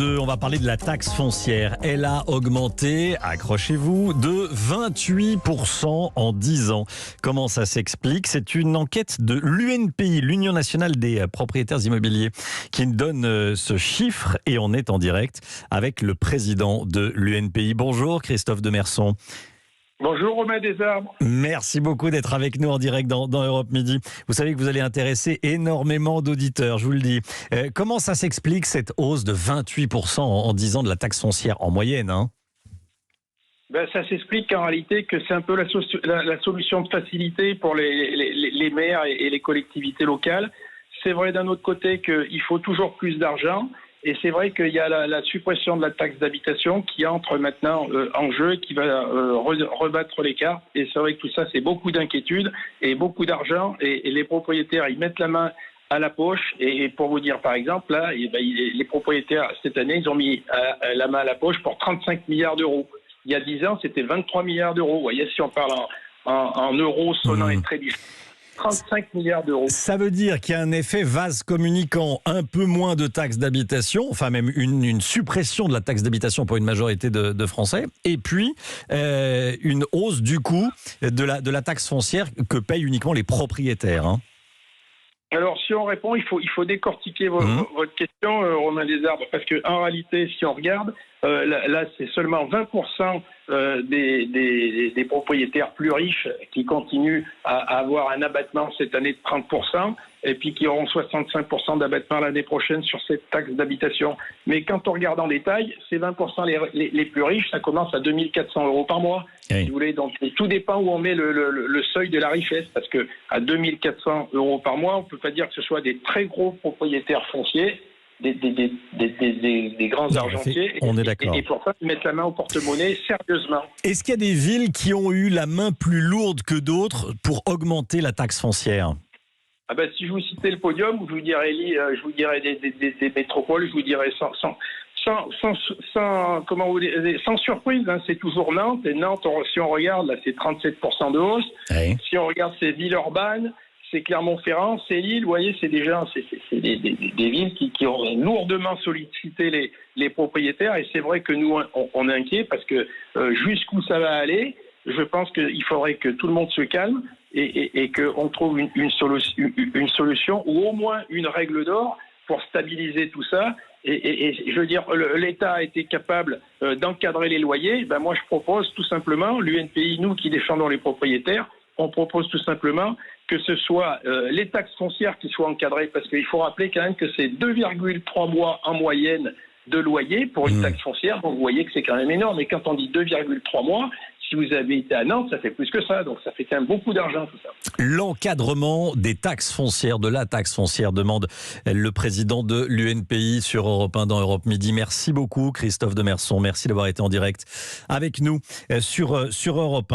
2, on va parler de la taxe foncière. Elle a augmenté, accrochez-vous, de 28% en 10 ans. Comment ça s'explique ? C'est une enquête de l'UNPI, l'Union nationale des propriétaires immobiliers, qui donne ce chiffre et on est en direct avec le président de l'UNPI. Bonjour Christophe Demerson. Bonjour Romain Desarbres. Merci beaucoup d'être avec nous en direct dans Europe Midi. Vous savez que vous allez intéresser énormément d'auditeurs, je vous le dis. Comment ça s'explique cette hausse de 28% en 10 ans de la taxe foncière en moyenne, hein ? Ça s'explique en réalité que c'est un peu la solution de facilité pour les maires et les collectivités locales. C'est vrai d'un autre côté qu'il faut toujours plus d'argent. Et c'est vrai qu'il y a la suppression de la taxe d'habitation qui entre maintenant en jeu, qui va rebattre les cartes. Et c'est vrai que tout ça, c'est beaucoup d'inquiétudes et beaucoup d'argent. Et les propriétaires, ils mettent la main à la poche. Et pour vous dire, par exemple, là, les propriétaires, cette année, ils ont mis la main à la poche pour 35 milliards d'euros. Il y a 10 ans, c'était 23 milliards d'euros. Vous voyez, si on parle en euros sonnants et très différents. 35 milliards d'euros. Ça veut dire qu'il y a un effet vase communicant, un peu moins de taxes d'habitation, enfin même une suppression de la taxe d'habitation pour une majorité de Français, et puis une hausse du coût de la taxe foncière que payent uniquement les propriétaires. Hein. Alors, si on répond, il faut décortiquer votre question, Romain Desarbres, parce qu'en réalité, si on regarde, là, c'est seulement 20% des propriétaires plus riches qui continuent à avoir un abattement cette année de 30%, et puis qui auront 65% d'abattement l'année prochaine sur cette taxe d'habitation. Mais quand on regarde en détail, ces 20% les plus riches, ça commence à 2400 euros par mois. Oui. Si vous voulez, donc tout dépend où on met le seuil de la richesse, parce que à 2400 euros par mois, on peut pas dire que ce soit des très gros propriétaires fonciers, des grands argentiers. On est d'accord. Et pour ça, ils mettent la main au porte-monnaie sérieusement. Est-ce qu'il y a des villes qui ont eu la main plus lourde que d'autres pour augmenter la taxe foncière ? Si je vous citais le podium, je vous dirais des métropoles, je vous dirais sans surprise, hein, c'est toujours Nantes. Et Nantes, si on regarde, là, c'est 37% de hausse. Oui. Si on regarde ces villes urbaines, c'est Clermont-Ferrand, c'est Lille. Vous voyez, c'est des villes qui ont lourdement sollicité les propriétaires. Et c'est vrai que nous, on est inquiets parce que jusqu'où ça va aller, je pense qu'il faudrait que tout le monde se calme et qu'on trouve une solution ou au moins une règle d'or pour stabiliser tout ça. Et je veux dire, l'État a été capable d'encadrer les loyers. Moi, je propose tout simplement, l'UNPI, nous qui défendons les propriétaires, on propose tout simplement que ce soit les taxes foncières qui soient encadrées, parce qu'il faut rappeler quand même que c'est 2,3 mois en moyenne de loyer pour une taxe foncière. Donc vous voyez que c'est quand même énorme. Et quand on dit 2,3 mois, si vous avez été à Nantes, ça fait plus que ça. Donc ça fait quand même beaucoup d'argent tout ça. L'encadrement des taxes foncières, de la taxe foncière, demande le président de l'UNPI sur Europe 1 dans Europe Midi. Merci beaucoup Christophe Demerson. Merci d'avoir été en direct avec nous sur Europe 1.